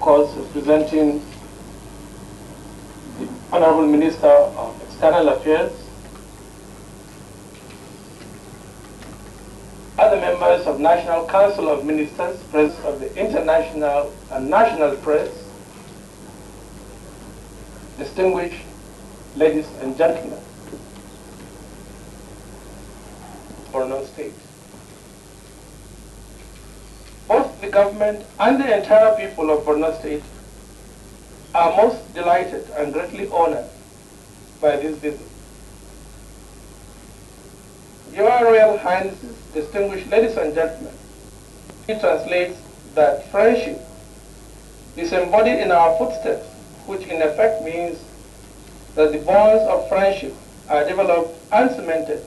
course, representing the Honorable Minister of External Affairs, other members of National Council of Ministers, President of the international and national press, distinguished ladies and gentlemen, Borno State. Both the government and the entire people of Borno State are most delighted and greatly honored by this visit. Your Royal Highnesses, distinguished ladies and gentlemen, it translates that friendship is embodied in our footsteps, which in effect means that the bonds of friendship are developed and cemented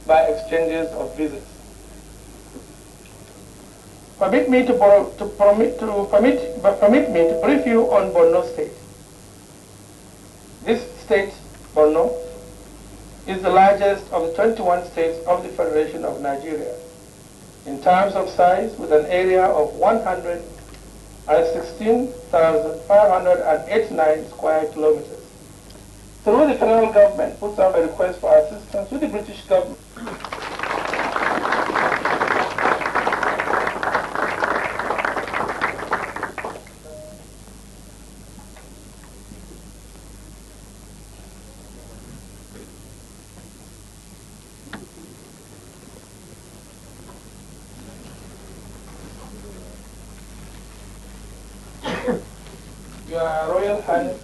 by exchanges of visits. Permit me to brief you on Borno State. This state, Borno, is the largest of the 21 states of the Federation of Nigeria in terms of size, with an area of 116,589 square kilometers. Through the federal government puts out a request for assistance to the British government. Your Royal Highness,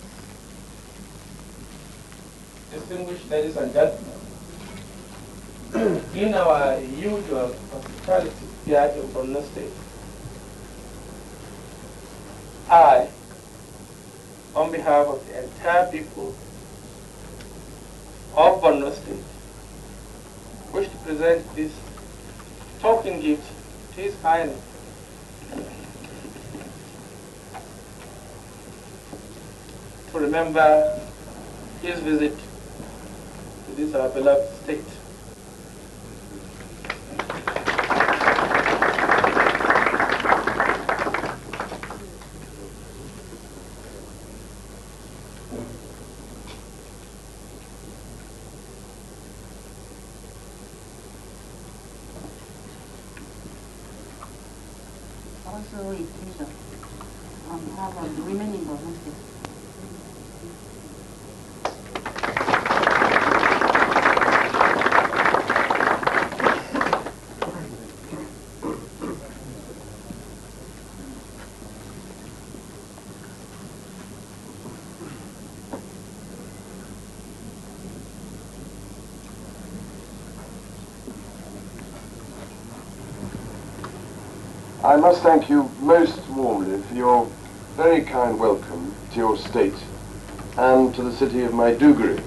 distinguished ladies and gentlemen, in our usual hospitality here in Borno State, I, on behalf of the entire people of Borno State, wish to present this token gift to His Highness, to remember his visit to this our beloved state. Also a pleasure on behalf of the women in Borno State. I must thank you most warmly for your very kind welcome to your state and to the city of Maiduguri.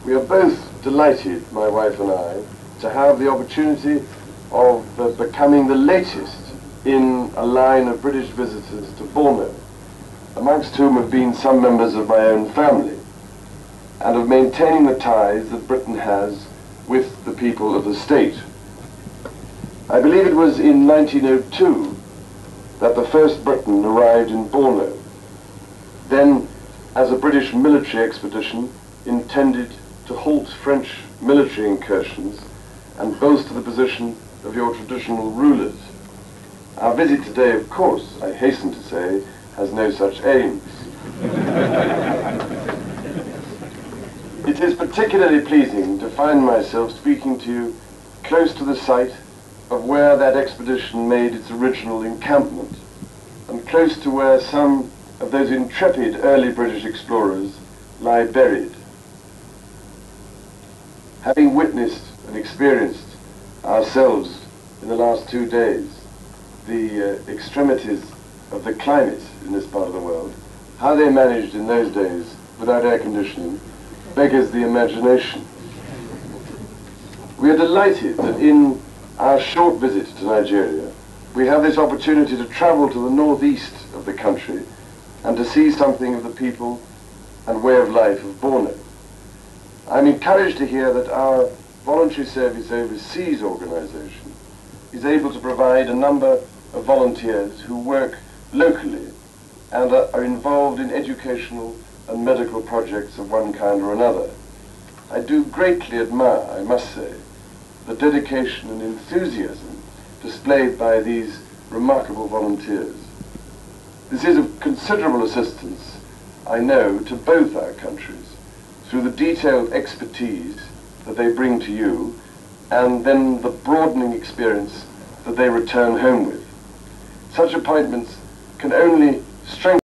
We are both delighted, my wife and I, to have the opportunity of becoming the latest in a line of British visitors to Borno, amongst whom have been some members of my own family, and of maintaining the ties that Britain has with the people of the state. I believe it was in 1902 that the first Briton arrived in Borno, then as a British military expedition intended to halt French military incursions and bolster the position of your traditional rulers. Our visit today, of course, I hasten to say, has no such aims. It is particularly pleasing to find myself speaking to you close to the site of where that expedition made its original encampment, and close to where some of those intrepid early British explorers lie buried. Having witnessed and experienced ourselves in the last 2 days the extremities of the climate in this part of the world, how they managed in those days without air conditioning beggars the imagination. We are delighted that in our short visit to Nigeria, we have this opportunity to travel to the northeast of the country and to see something of the people and way of life of Borno. I'm encouraged to hear that our voluntary service overseas organization is able to provide a number of volunteers who work locally and are involved in educational and medical projects of one kind or another. I do greatly admire, I must say, the dedication and enthusiasm displayed by these remarkable volunteers. This is of considerable assistance, I know, to both our countries through the detailed expertise that they bring to you and then the broadening experience that they return home with. Such appointments can only strengthen